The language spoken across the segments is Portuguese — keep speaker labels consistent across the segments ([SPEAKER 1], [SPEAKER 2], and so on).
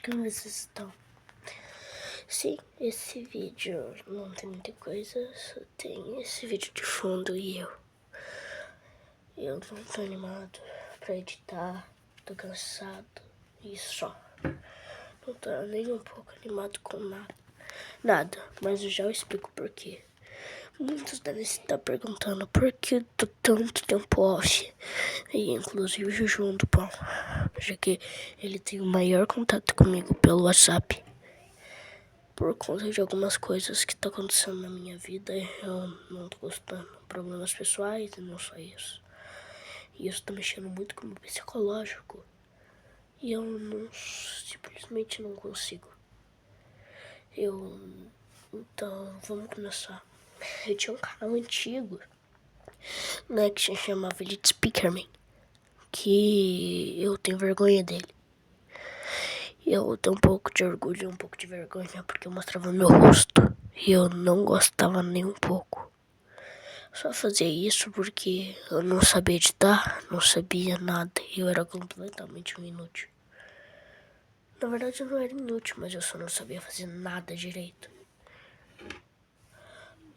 [SPEAKER 1] Como vocês estão? Sim, esse vídeo não tem muita coisa, só tem esse vídeo de fundo e eu. Eu não tô animado pra editar, tô cansado e só. Não tô nem um pouco animado com nada, mas eu já explico por quê. Muitos devem estar perguntando por que eu tô tanto tempo off, e inclusive o João do Pão, já que ele tem o maior contato comigo pelo WhatsApp. Por conta de algumas coisas que estão acontecendo na minha vida, eu não tô gostando. Problemas pessoais e não só isso. E isso tá mexendo muito com o meu psicológico. E eu simplesmente não consigo. Então, vamos começar. Eu tinha um canal antigo, né, que se chamava de Speakerman, que eu tenho vergonha dele. Eu tenho um pouco de orgulho e um pouco de vergonha porque eu mostrava meu rosto. E eu não gostava nem um pouco. Só fazia isso porque eu não sabia editar, não sabia nada. E eu era completamente um inútil. Na verdade eu não era inútil, mas eu só não sabia fazer nada direito.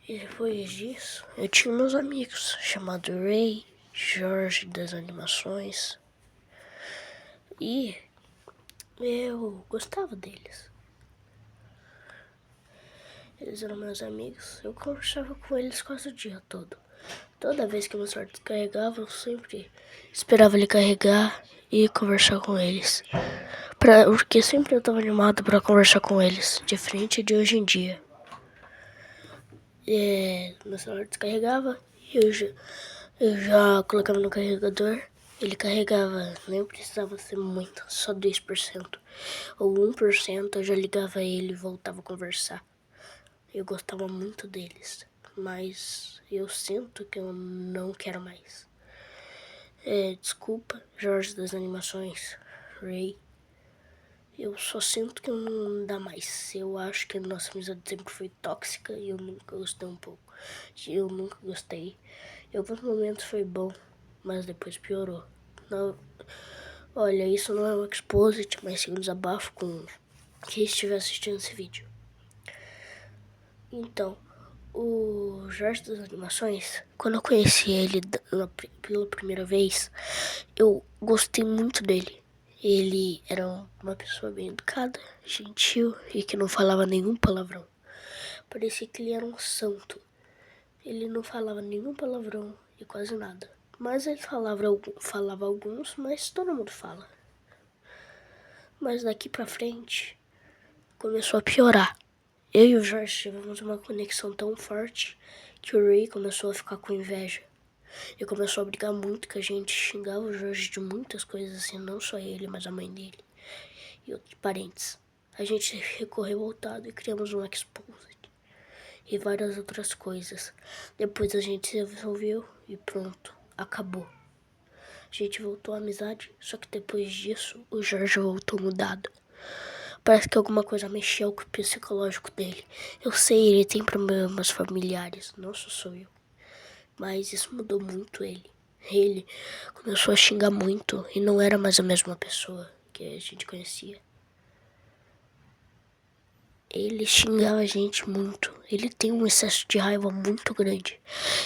[SPEAKER 1] E depois disso, eu tinha meus amigos, chamados Ray, Jorge das animações. E eu gostava deles. Eles eram meus amigos, eu conversava com eles quase o dia todo. Toda vez que meu celular descarregava, eu sempre esperava ele carregar e conversar com eles. Porque sempre eu tava animado pra conversar com eles, diferente de hoje em dia. Meu celular descarregava, eu já colocava no carregador, ele carregava, nem precisava ser muito, só 2%. Ou 1% eu já ligava ele e voltava a conversar. Eu gostava muito deles, mas eu sinto que eu não quero mais. Desculpa, Jorge das animações, Ray. Eu só sinto que não dá mais. Eu acho que a nossa amizade sempre foi tóxica e eu nunca gostei um pouco. Eu nunca gostei. Em alguns momentos foi bom, mas depois piorou. Não, olha, isso não é um exposit, mas sim um desabafo com quem estiver assistindo esse vídeo. Então, o Jorge das Animações, quando eu conheci ele pela primeira vez, eu gostei muito dele. Ele era uma pessoa bem educada, gentil e que não falava nenhum palavrão. Parecia que ele era um santo. Ele não falava nenhum palavrão e quase nada. Mas ele falava alguns, mas todo mundo fala. Mas daqui pra frente, começou a piorar. Eu e o Jorge tivemos uma conexão tão forte que o Ray começou a ficar com inveja. E começou a brigar muito, que a gente xingava o Jorge de muitas coisas assim, não só ele, mas a mãe dele e outros parentes. A gente ficou revoltado e criamos um exposit e várias outras coisas. Depois a gente se resolveu e pronto, acabou. A gente voltou à amizade, só que depois disso o Jorge voltou mudado. Parece que alguma coisa mexeu com o psicológico dele. Eu sei, ele tem problemas familiares, não sou eu. Mas isso mudou muito ele. Ele começou a xingar muito e não era mais a mesma pessoa que a gente conhecia. Ele xingava a gente muito. Ele tem um excesso de raiva muito grande.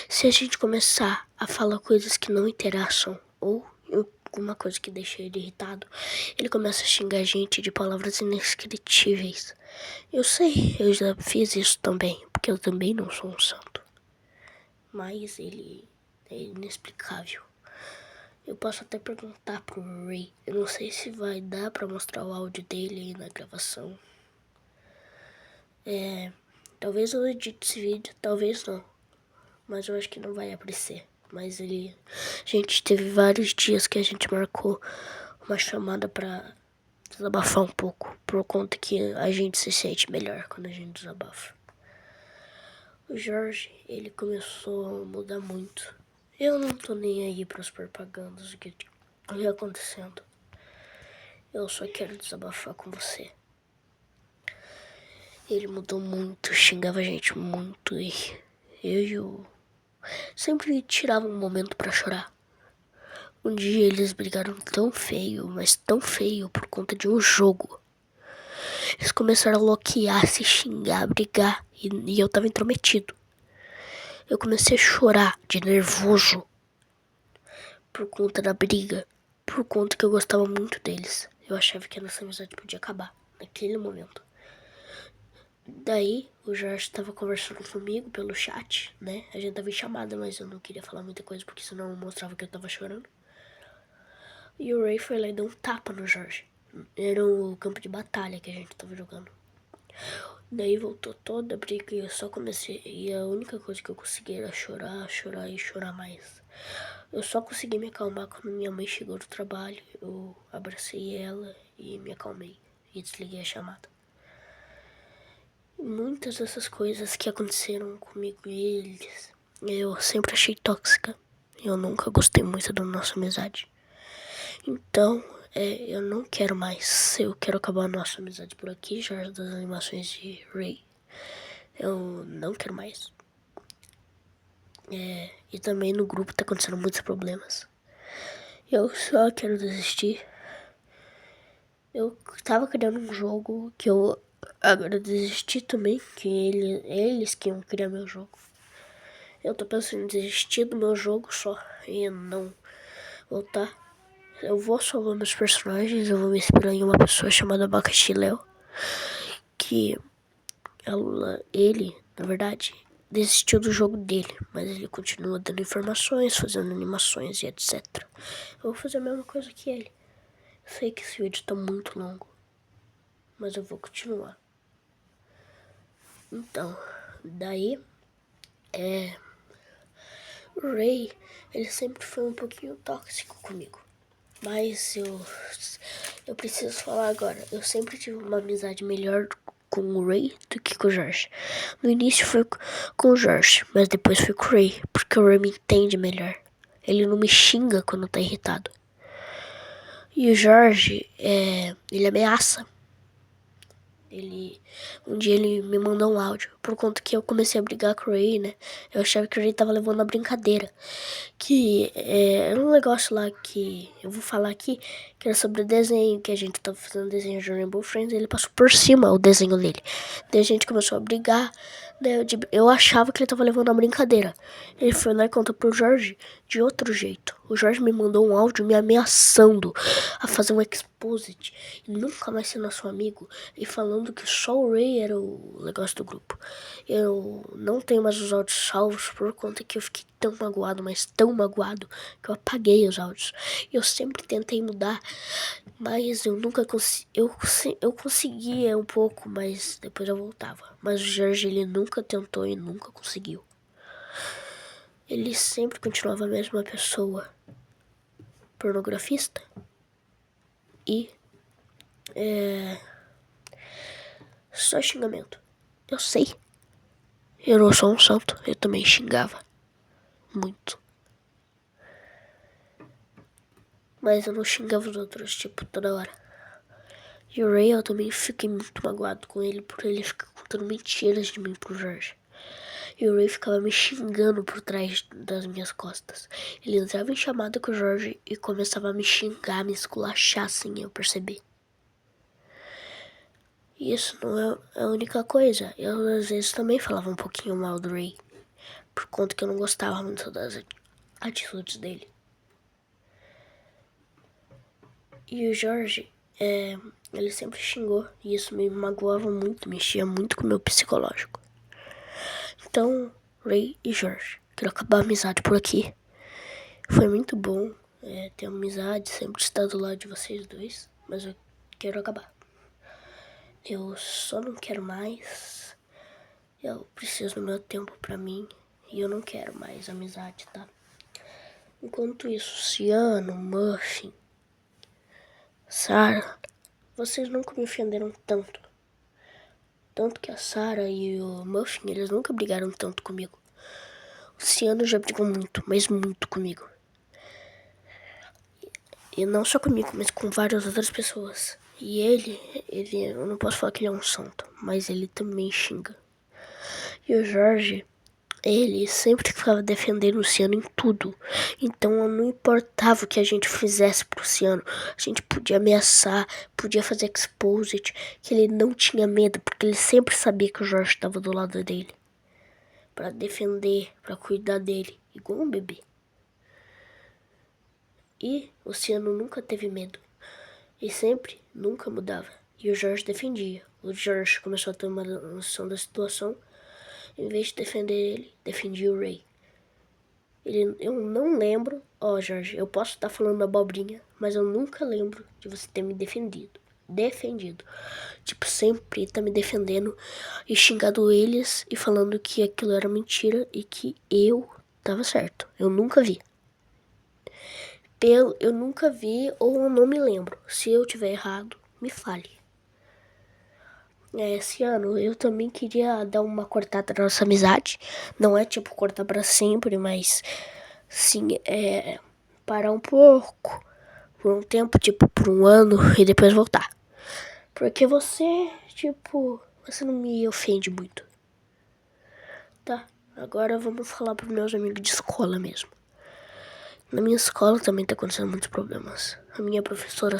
[SPEAKER 1] Se a gente começar a falar coisas que não interessam ou alguma coisa que deixa ele irritado, ele começa a xingar a gente de palavras indescritíveis. Eu sei, eu já fiz isso também, porque eu também não sou um santo. Mas ele é inexplicável. Eu posso até perguntar pro Ray. Eu não sei se vai dar pra mostrar o áudio dele aí na gravação. Talvez eu edite esse vídeo, talvez não. Mas eu acho que não vai aparecer. Mas a gente teve vários dias que a gente marcou uma chamada pra desabafar um pouco. Por conta que a gente se sente melhor quando a gente desabafa. O Jorge, ele começou a mudar muito. Eu não tô nem aí pras propagandas do que tá acontecendo. Eu só quero desabafar com você. Ele mudou muito, xingava a gente muito e eu sempre tirava um momento pra chorar. Um dia eles brigaram tão feio, mas tão feio, por conta de um jogo. Eles começaram a loquear, se xingar, brigar, e eu tava intrometido. Eu comecei a chorar de nervoso por conta da briga, por conta que eu gostava muito deles. Eu achava que a nossa amizade podia acabar naquele momento. Daí, o Jorge tava conversando comigo pelo chat, né? A gente tava em chamada, mas eu não queria falar muita coisa, porque senão eu mostrava que eu tava chorando. E o Ray foi lá e deu um tapa no Jorge. Era o campo de batalha que a gente tava jogando. Daí voltou toda a briga e eu só comecei. E a única coisa que eu consegui era chorar, chorar e chorar mais. Eu só consegui me acalmar quando minha mãe chegou do trabalho. Eu abracei ela e me acalmei. E desliguei a chamada. Muitas dessas coisas que aconteceram comigo e eles, eu sempre achei tóxica. Eu nunca gostei muito da nossa amizade. Então, eu não quero mais. Eu quero acabar a nossa amizade por aqui, Jorge das Animações de Ray. Eu não quero mais. E também no grupo tá acontecendo muitos problemas. Eu só quero desistir. Eu tava criando um jogo que eu agora desisti também, que eles que iam criar meu jogo. Eu tô pensando em desistir do meu jogo só e não voltar. Eu vou salvar meus personagens, eu vou me inspirar em uma pessoa chamada Abacaxi Léo, que ele, na verdade, desistiu do jogo dele, mas ele continua dando informações, fazendo animações e etc. Eu vou fazer a mesma coisa que ele. Sei que esse vídeo tá muito longo, mas eu vou continuar. Então, daí, o Ray, ele sempre foi um pouquinho tóxico comigo. Mas eu preciso falar agora. Eu sempre tive uma amizade melhor com o Ray do que com o Jorge. No início foi com o Jorge, mas depois foi com o Ray, porque o Ray me entende melhor. Ele não me xinga quando tá irritado. E o Jorge, ele ameaça. Um dia ele me mandou um áudio, por conta que eu comecei a brigar com o Ray, né? Eu achava que o Ray tava levando a brincadeira. Que era um negócio lá que eu vou falar aqui, que era sobre o desenho, que a gente tava fazendo desenho de Rainbow Friends, e ele passou por cima o desenho dele. Daí a gente começou a brigar, né? Eu achava que ele tava levando a brincadeira. Ele foi lá e contou pro Jorge de outro jeito. O Jorge me mandou um áudio me ameaçando a fazer um exposit e nunca mais ser nosso amigo, e falando que só o Ray era o negócio do grupo. Eu não tenho mais os áudios salvos por conta que eu fiquei tão magoado, mas tão magoado, que eu apaguei os áudios. Eu sempre tentei mudar, mas eu nunca consegui. Eu conseguia um pouco, mas depois eu voltava. Mas o Jorge, ele nunca tentou e nunca conseguiu. Ele sempre continuava a mesma pessoa, pornografista e só xingamento. Eu sei. Eu não sou um santo, eu também xingava muito. Mas eu não xingava os outros, tipo, toda hora. E o Ray, eu também fiquei muito magoado com ele por ele ficar contando mentiras de mim pro Jorge. E o Ray ficava me xingando por trás das minhas costas. Ele entrava em chamada com o Jorge e começava a me xingar, me esculachar sem eu perceber. E isso não é a única coisa. Eu às vezes também falava um pouquinho mal do Ray, por conta que eu não gostava muito das atitudes dele. E o Jorge, ele sempre xingou, e isso me magoava muito, mexia muito com o meu psicológico. Então, Ray e Jorge, quero acabar a amizade por aqui. Foi muito bom ter amizade, sempre estar do lado de vocês dois, mas eu quero acabar. Eu só não quero mais. Eu preciso do meu tempo pra mim e eu não quero mais amizade, tá? Enquanto isso, Ciano, Muffin, Sarah, vocês nunca me ofenderam tanto. Tanto que a Sarah e o Muffin, eles nunca brigaram tanto comigo. O Ciano já brigou muito, mas muito comigo. E não só comigo, mas com várias outras pessoas. E ele, eu não posso falar que ele é um santo, mas ele também xinga. E o Jorge, Ele sempre ficava defendendo o Luciano em tudo. Então não importava o que a gente fizesse pro Luciano. A gente podia ameaçar, podia fazer exposit, que ele não tinha medo, porque ele sempre sabia que o Jorge estava do lado dele. Pra defender, pra cuidar dele, igual um bebê. E o Luciano nunca teve medo. E sempre, nunca mudava. E o Jorge defendia. O Jorge começou a ter uma noção da situação. Em vez de defender ele, defendia o Ray. Eu não lembro... Jorge, eu posso estar falando abobrinha, mas eu nunca lembro de você ter me defendido. Tipo, sempre tá me defendendo e xingado eles e falando que aquilo era mentira e que eu tava certo. Eu nunca vi. Eu nunca vi ou eu não me lembro. Se eu tiver errado, me fale. Esse ano eu também queria dar uma cortada na nossa amizade. Não é tipo cortar pra sempre, mas sim, parar um pouco. Por um tempo, tipo por um ano e depois voltar. Porque você não me ofende muito. Tá, agora vamos falar pros meus amigos de escola mesmo. Na minha escola também tá acontecendo muitos problemas. A minha professora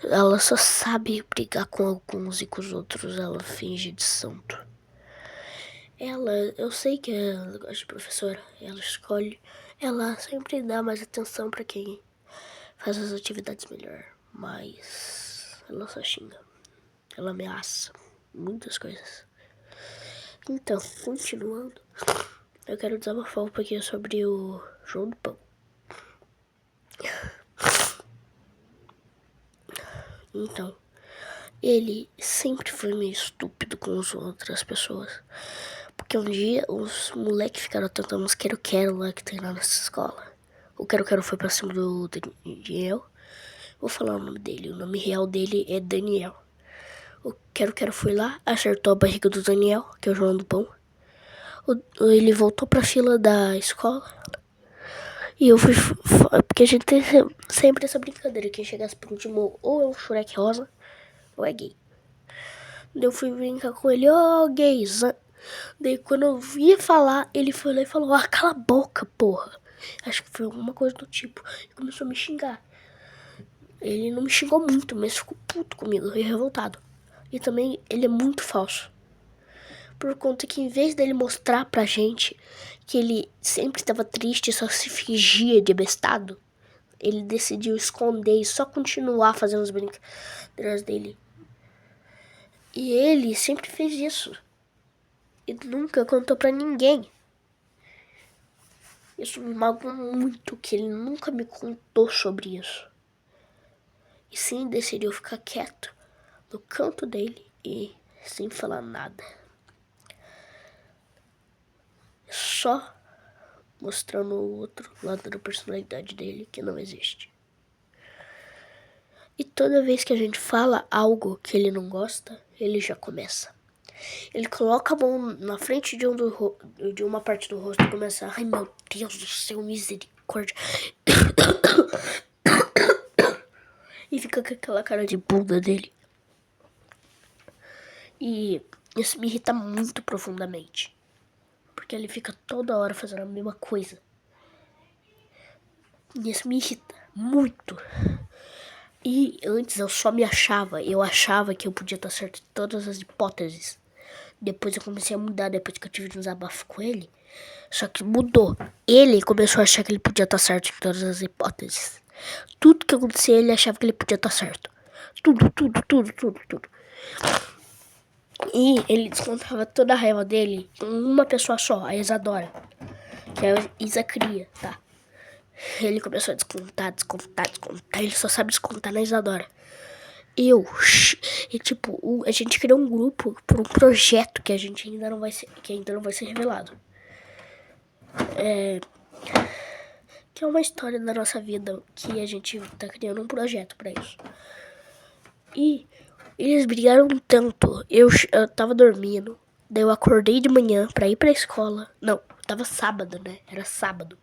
[SPEAKER 1] ela só sabe brigar com alguns e com os outros. Ela finge de santo. Eu sei que ela gosta de professora. Ela sempre dá mais atenção pra quem faz as atividades melhor. Mas ela só xinga. Ela ameaça muitas coisas. Então, continuando, eu quero desabafar um pouquinho sobre o João do Pão. Então, ele sempre foi meio estúpido com as outras pessoas. Porque um dia os moleques ficaram tentando uns quero-quero lá que tem lá nessa escola. O quero-quero foi pra cima do Daniel. Vou falar o nome dele. O nome real dele é Daniel. O quero-quero foi lá, acertou a barriga do Daniel, que é o João do Pão. Ele voltou pra fila da escola. E eu fui... Porque a gente tem sempre essa brincadeira. Quem chegasse por último ou é um Shrek rosa ou é gay. Daí eu fui brincar com ele. Gays. Daí quando eu ia falar, ele foi lá e falou: cala a boca, porra. Acho que foi alguma coisa do tipo. E começou a me xingar. Ele não me xingou muito, mas ficou puto comigo e revoltado. E também ele é muito falso. Por conta que em vez dele mostrar pra gente que ele sempre estava triste e só se fingia de bestado, ele decidiu esconder e só continuar fazendo as brincadeiras dele. E ele sempre fez isso. E nunca contou pra ninguém. Isso me magoou muito, que ele nunca me contou sobre isso. E sim, decidiu ficar quieto no canto dele e sem falar nada. Só mostrando o outro lado da personalidade dele que não existe. E toda vez que a gente fala algo que ele não gosta, ele já começa. Ele coloca a mão na frente de uma parte do rosto e começa: ai meu Deus do céu, misericórdia. E fica com aquela cara de bunda dele. E isso me irrita muito profundamente. Porque ele fica toda hora fazendo a mesma coisa. E isso me irrita muito. E antes eu só me achava. Eu achava que eu podia estar certo em todas as hipóteses. Depois eu comecei a mudar, depois que eu tive um desabafo com ele. Só que mudou. Ele começou a achar que ele podia estar certo em todas as hipóteses. Tudo que acontecia, ele achava que ele podia estar certo. Tudo. E ele descontava toda a raiva dele em uma pessoa só, a Isadora. Que é a Isa cria, tá? Ele começou a descontar. Ele só sabe descontar na Isadora. A gente criou um grupo por um projeto que ainda não vai ser revelado. Que é uma história da nossa vida que a gente tá criando um projeto pra isso. E eles brigaram tanto. Eu tava dormindo. Daí eu acordei de manhã pra ir pra escola. Não, tava sábado, né? Era sábado.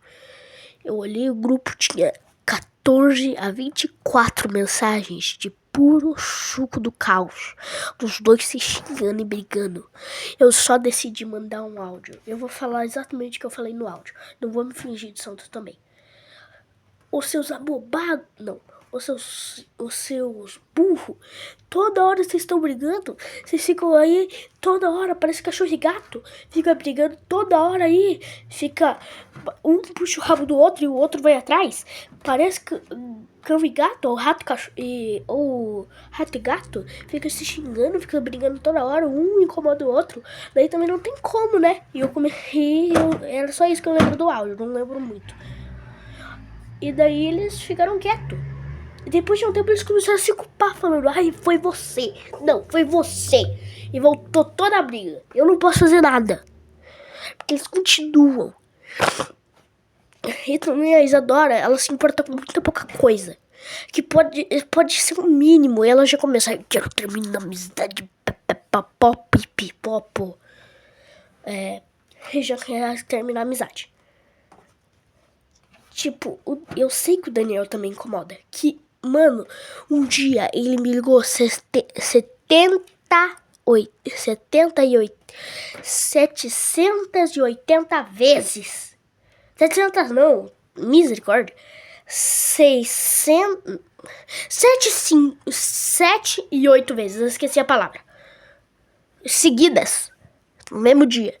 [SPEAKER 1] Eu olhei o grupo, tinha 14 a 24 mensagens de puro suco do caos. Dos dois se xingando e brigando. Eu só decidi mandar um áudio. Eu vou falar exatamente o que eu falei no áudio. Não vou me fingir de santo também. Os seus abobados, não, os seus burros, toda hora vocês estão brigando, vocês ficam aí, toda hora, parece cachorro e gato, fica brigando toda hora aí, fica, um puxa o rabo do outro e o outro vai atrás, parece que cão e gato, ou rato ou rato e gato, fica se xingando, fica brigando toda hora, um incomoda o outro, daí também não tem como, né, era só isso que eu lembro do áudio, não lembro muito. E daí eles ficaram quietos. E depois de um tempo eles começaram a se culpar, falando: ai, foi você. Não, foi você. E voltou toda a briga. Eu não posso fazer nada. Porque eles continuam. E também a Isadora, ela se importa com muita pouca coisa. Que pode ser o mínimo. E ela já começa: eu quero terminar a amizade. Pipopo. E já quer terminar a amizade. Tipo, eu sei que o Daniel também incomoda. Que, mano, um dia ele me ligou 780 vezes. 700 não, misericórdia. 600... 7 e 8 vezes, eu esqueci a palavra. Seguidas, no mesmo dia.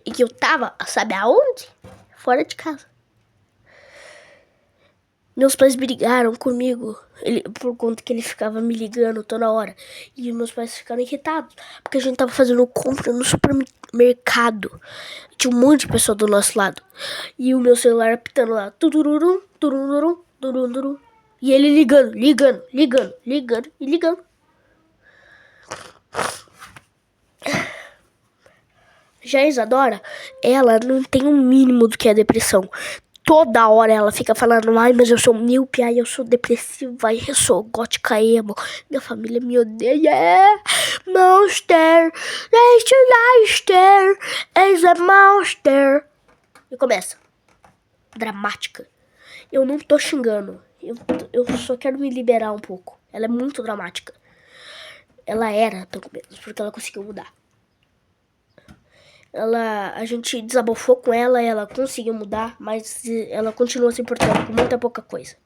[SPEAKER 1] E que eu tava, sabe aonde? Fora de casa. Meus pais brigaram comigo por conta que ele ficava me ligando toda hora. E meus pais ficaram irritados, porque a gente tava fazendo compra no supermercado. Tinha um monte de pessoa do nosso lado. E o meu celular apitando lá. Turururum, turururum, turururum. E ele ligando. Já a Isadora, ela não tem um mínimo do que é depressão. Toda hora ela fica falando: ai, mas eu sou míope, ai, eu sou depressiva, ai, eu sou gótica emo, minha família me odeia. Monster, is a monster. E começa. Dramática. Eu não tô xingando. Eu só quero me liberar um pouco. Ela é muito dramática. Ela era, pelo menos, porque ela conseguiu mudar. A gente desabafou com ela conseguiu mudar, mas ela continua se importando com muita pouca coisa.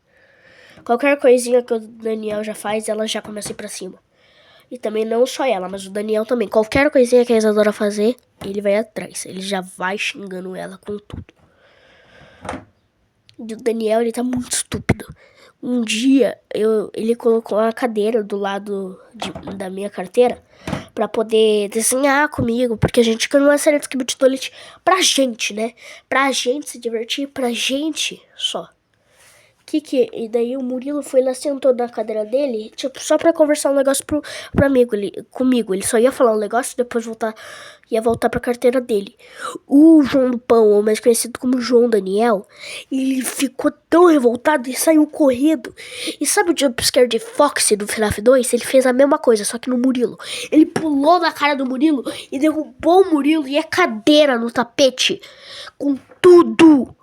[SPEAKER 1] Qualquer coisinha que o Daniel já faz, ela já começa a ir pra cima. E também não só ela, mas o Daniel também. Qualquer coisinha que a Isadora fazer, ele vai atrás. Ele já vai xingando ela com tudo. E o Daniel, ele tá muito estúpido. Um dia, ele colocou uma cadeira do lado da minha carteira pra poder desenhar comigo, porque a gente criou uma série de Skibidi Toilet pra gente, né? Pra gente se divertir, pra gente só. E daí o Murilo foi lá, sentou na cadeira dele, tipo, só pra conversar um negócio comigo. Ele só ia falar um negócio e depois ia voltar pra carteira dele. O João do Pão, ou mais conhecido como João Daniel, ele ficou tão revoltado e saiu correndo. E sabe o jumpscare de Foxy do FNAF 2? Ele fez a mesma coisa, só que no Murilo. Ele pulou na cara do Murilo e derrubou o Murilo e a cadeira no tapete. Com tudo.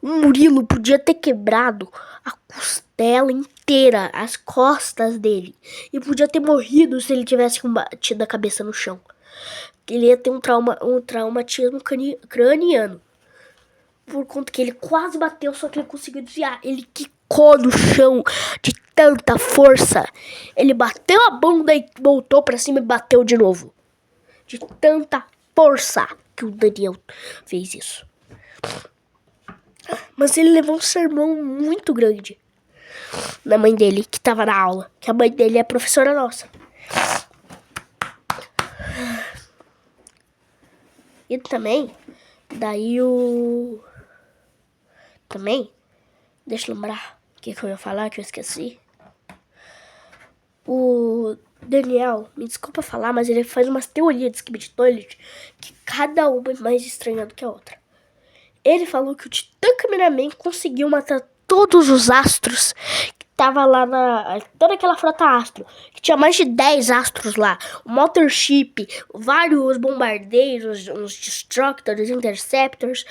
[SPEAKER 1] O Murilo podia ter quebrado a costela inteira, as costas dele. E podia ter morrido se ele tivesse batido a cabeça no chão. Ele ia ter um traumatismo craniano. Por conta que ele quase bateu, só que ele conseguiu desviar. Ele quicou no chão de tanta força. Ele bateu a bunda e voltou pra cima e bateu de novo. De tanta força que o Daniel fez isso. Mas ele levou um sermão muito grande da mãe dele, que tava na aula. Que a mãe dele é professora nossa. E também, deixa eu lembrar o que eu ia falar, que eu esqueci. O Daniel, me desculpa falar, mas ele faz umas teorias de Skibidi Toilet que cada uma é mais estranha do que a outra. Ele falou que o Titã Cameraman conseguiu matar todos os astros que tava lá toda aquela frota astro, que tinha mais de 10 astros lá, o Mothership, vários bombardeiros, uns Destructors, Interceptors,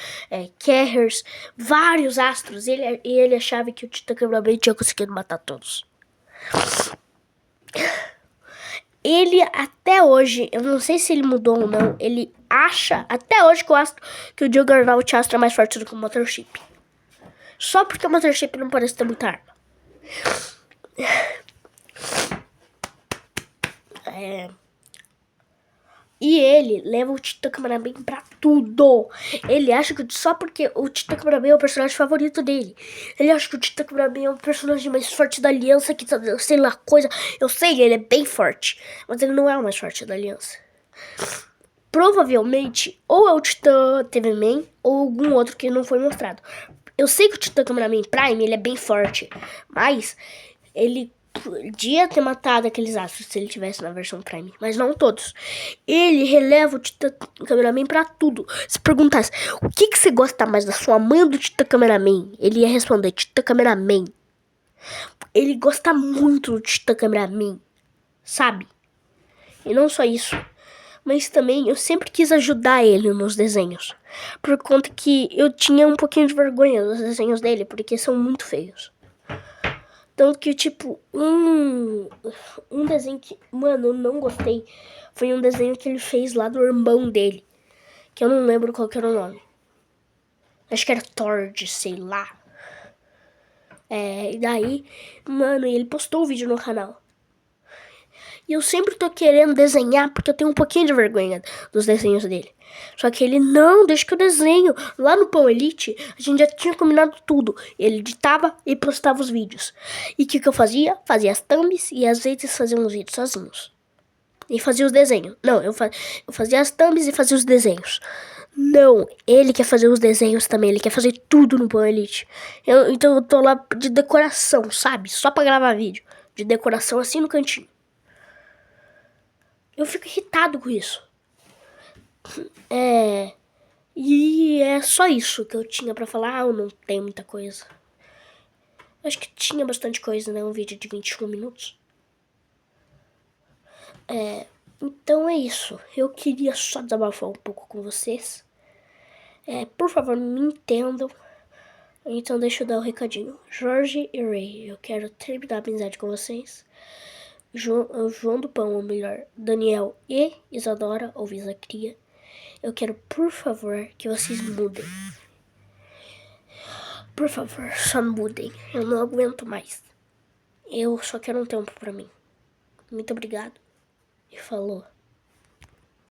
[SPEAKER 1] Carriers, vários astros, e ele achava que o Titã Cameraman tinha conseguido matar todos. ele até hoje, eu não sei se ele mudou ou não, ele acha, até hoje que o Juggernaut Astro é mais forte do que o Mothership. Só porque o Mothership não parece ter muita arma. E ele leva o Titã Cameraman pra tudo. Ele acha que só porque o Titã Cameraman é o personagem favorito dele. Ele acha que o Titã Cameraman é o personagem mais forte da Aliança, que sei lá, coisa. Eu sei, ele é bem forte, mas ele não é o mais forte da Aliança. Provavelmente, ou é o Titã TV Man, ou algum outro que não foi mostrado. Eu sei que o Titã Cameraman Prime, ele é bem forte, mas ele podia ter matado aqueles astros se ele tivesse na versão Prime, mas não todos. Ele releva o Titã Cameraman pra tudo. Se perguntasse, o que você gosta mais da sua mãe ou do Titã Cameraman? Ele ia responder, Titã Cameraman. Ele gosta muito do Titã Cameraman, sabe? E não só isso, mas também eu sempre quis ajudar ele nos desenhos. Por conta que eu tinha um pouquinho de vergonha dos desenhos dele, porque são muito feios. Tanto que, tipo, um desenho que, mano, eu não gostei foi um desenho que ele fez lá do irmão dele. Que eu não lembro qual que era o nome. Acho que era Tord, sei lá. E daí, mano, ele postou o vídeo no canal. E eu sempre tô querendo desenhar porque eu tenho um pouquinho de vergonha dos desenhos dele. Só que ele, não, deixa que eu desenho. Lá no Pão Elite, a gente já tinha combinado tudo. Ele editava e postava os vídeos. E o que eu fazia? Fazia as thumbs e às vezes fazia uns vídeos sozinhos. E fazia os desenhos. Não, eu fazia as thumbs e fazia os desenhos. Não, ele quer fazer os desenhos também. Ele quer fazer tudo no Pão Elite. Então eu tô lá de decoração, sabe? Só pra gravar vídeo. De decoração assim no cantinho. Eu fico irritado com isso. E é só isso que eu tinha pra falar. Eu não tenho muita coisa. Acho que tinha bastante coisa, né? Um vídeo de 21 minutos. Então é isso. Eu queria só desabafar um pouco com vocês. Por favor, me entendam. Então deixa eu dar um recadinho. Jorge e Ray, eu quero terminar a amizade com vocês. João do Pão, ou melhor, Daniel e Isadora, ou Visa Cria. Eu quero, por favor, que vocês mudem. Por favor, só mudem. Eu não aguento mais. Eu só quero um tempo pra mim. Muito obrigado. E falou.